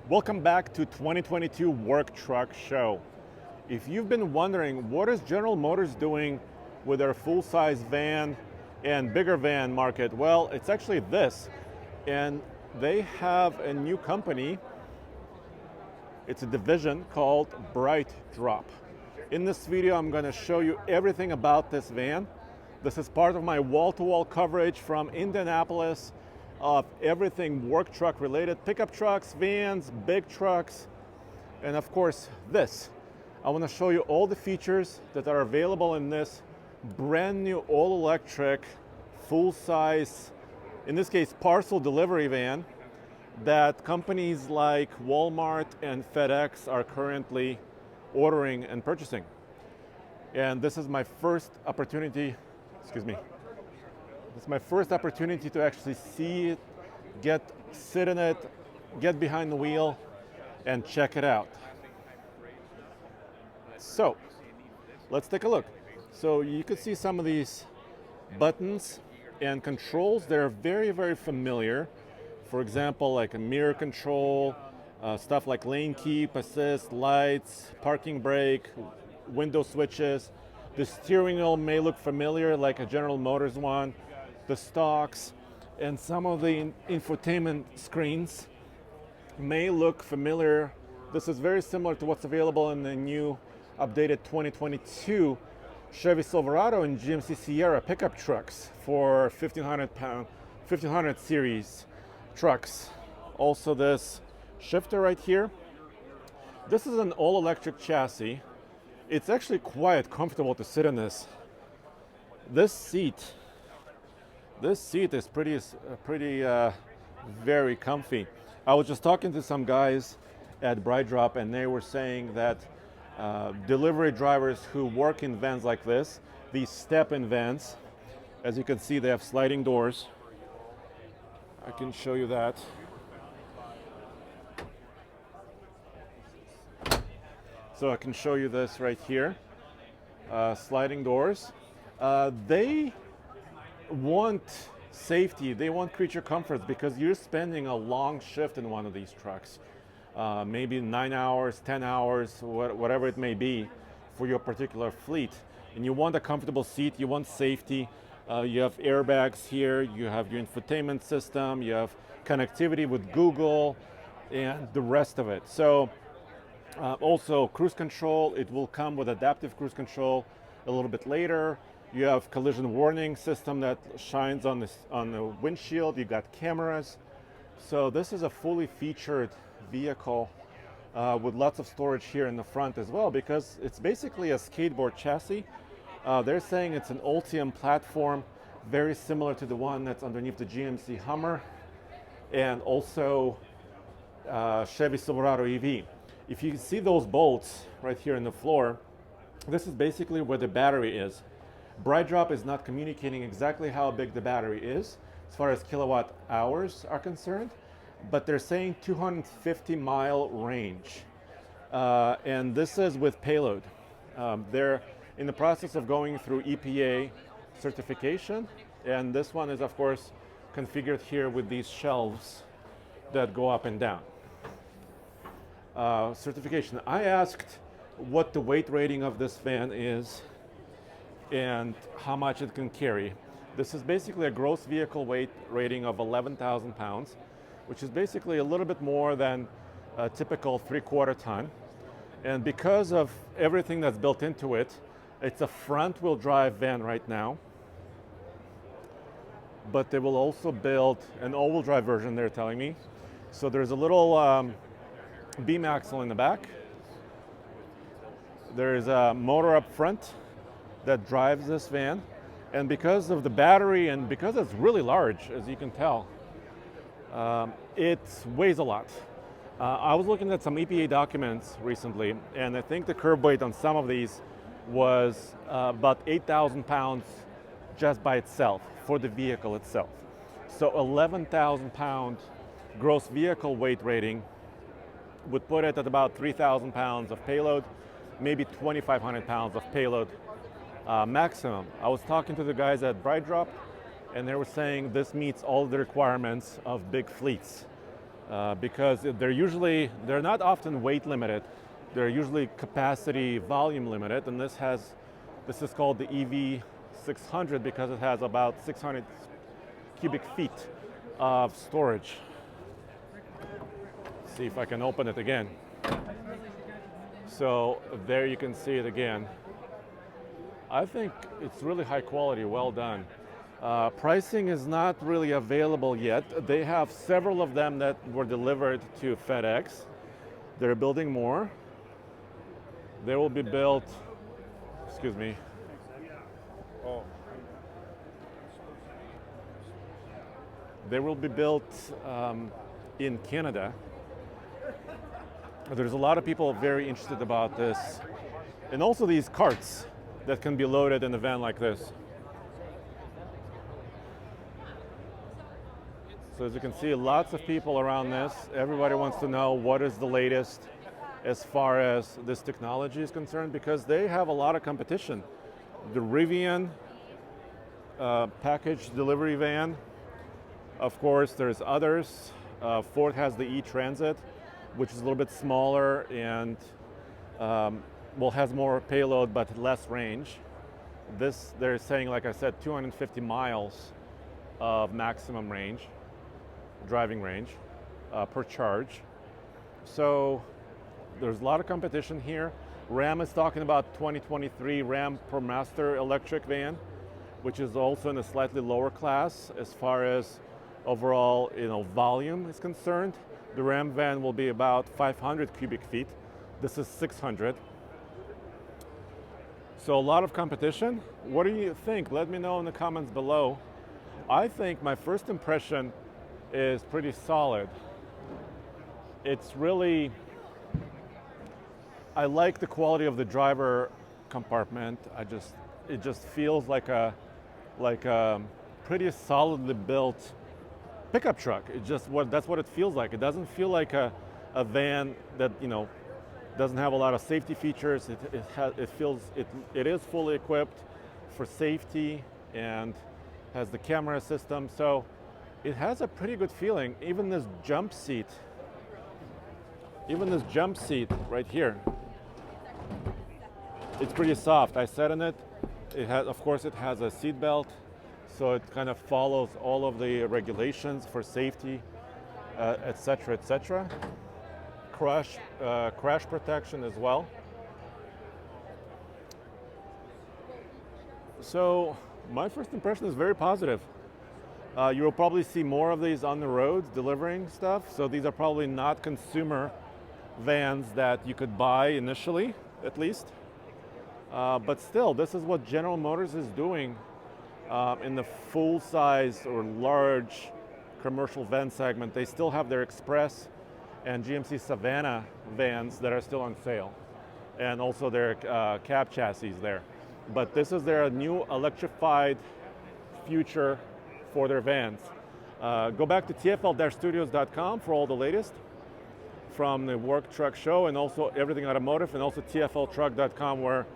Welcome back to 2022 Work Truck Show. If you've been wondering what is General Motors doing with their full-size van and bigger van market, well, it's actually this. And they have a new company. It's a division called BrightDrop. In this video, I'm going to show you everything about this van. This is part of my wall-to-wall coverage from Indianapolis of everything work truck related, pickup trucks, vans, big trucks, and of course this. I want to show you all the features that are available in this brand new all-electric, full-size, in this case parcel delivery van that companies like Walmart and FedEx are currently ordering and purchasing. And this is my first opportunity, It's my first opportunity to actually see it, sit in it, get behind the wheel, and check it out. So, let's take a look. So you can see some of these buttons and controls. They're very, very familiar. For example, like a mirror control, stuff like lane keep, assist, lights, parking brake, window switches. The steering wheel may look familiar, like a General Motors one. The stalks and some of the infotainment screens may look familiar. This is very similar to what's available in the new updated 2022 Chevy Silverado and GMC Sierra pickup trucks for 1500 series trucks. Also this shifter right here. This is an all-electric chassis. It's actually quite comfortable to sit in this. This seat is very comfy. I was just talking to some guys at BrightDrop, and they were saying that delivery drivers who work in vans like this, these step-in vans, as you can see, they have sliding doors. I can show you that. So I can show you this right here, sliding doors. They want safety, they want creature comforts, because you're spending a long shift in one of these trucks, maybe 9 hours, 10 hours, whatever it may be for your particular fleet. And you want a comfortable seat, you want safety. You have airbags here, you have your infotainment system, you have connectivity with Google and the rest of it. So also cruise control, it will come with adaptive cruise control a little bit later. You have collision warning system that shines on the windshield. You got cameras. So this is a fully featured vehicle with lots of storage here in the front as well, because it's basically a skateboard chassis. They're saying it's an Ultium platform, very similar to the one that's underneath the GMC Hummer and also Chevy Silverado EV. If you see those bolts right here in the floor, this is basically where the battery is. BrightDrop is not communicating exactly how big the battery is as far as kilowatt hours are concerned, but they're saying 250-mile range. And this is with payload. They're in the process of going through EPA certification, and this one is, of course, configured here with these shelves that go up and down. Certification. I asked what the weight rating of this van is and how much it can carry. This is basically a gross vehicle weight rating of 11,000 pounds, which is basically a little bit more than a typical 3/4 ton. And because of everything that's built into it, it's a front-wheel drive van right now, but they will also build an all-wheel drive version, they're telling me. So there's a little beam axle in the back. There's a motor up front that drives this van, and because of the battery and because it's really large, as you can tell, it weighs a lot. I was looking at some EPA documents recently, and I think the curb weight on some of these was about 8,000 pounds just by itself, for the vehicle itself. So 11,000 pound gross vehicle weight rating would put it at about 3,000 pounds of payload, maybe 2,500 pounds of payload maximum. I was talking to the guys at BrightDrop, and they were saying this meets all the requirements of big fleets. because they're not often weight limited. They're usually capacity volume limited, and this is called the EV600 because it has about 600 cubic feet of storage. Let's see if I can open it again. So there you can see it again. I think it's really high quality, well done. Pricing is not really available yet. They have several of them that were delivered to FedEx. They're building more. They will be built, excuse me. They will be built in Canada. There's a lot of people very interested about this. And also these carts that can be loaded in a van like this. So as you can see, lots of people around this. Everybody wants to know what is the latest as far as this technology is concerned, because they have a lot of competition. The Rivian package delivery van, of course, there's others. Ford has the E-Transit, which is a little bit smaller and has more payload but less range. This, they're saying, like I said, 250 miles of maximum range, driving range per charge. So there's a lot of competition here. Ram is talking about 2023 Ram ProMaster electric van, which is also in a slightly lower class as far as overall, volume is concerned. The Ram van will be about 500 cubic feet. This is 600. So a lot of competition. What do you think? Let me know in the comments below. I think my first impression is pretty solid. It's really, I like the quality of the driver compartment. It just feels like a pretty solidly built pickup truck. That's what it feels like. It doesn't feel like a van that doesn't have a lot of safety features. It is fully equipped for safety and has the camera system. So it has a pretty good feeling. Even this jump seat right here, it's pretty soft. I sat in it. Of course, it has a seat belt. So it kind of follows all of the regulations for safety, etc., etc. Crash protection as well. So my first impression is very positive. You will probably see more of these on the roads delivering stuff. So these are probably not consumer vans that you could buy initially, at least. But still, this is what General Motors is doing. In the full-size or large commercial van segment, they still have their Express and GMC Savannah vans that are still on sale, and also their cab chassis there. But this is their new electrified future for their vans. Go back to tfl-studios.com for all the latest from the Work Truck Show and also everything automotive, and also tfltruck.com where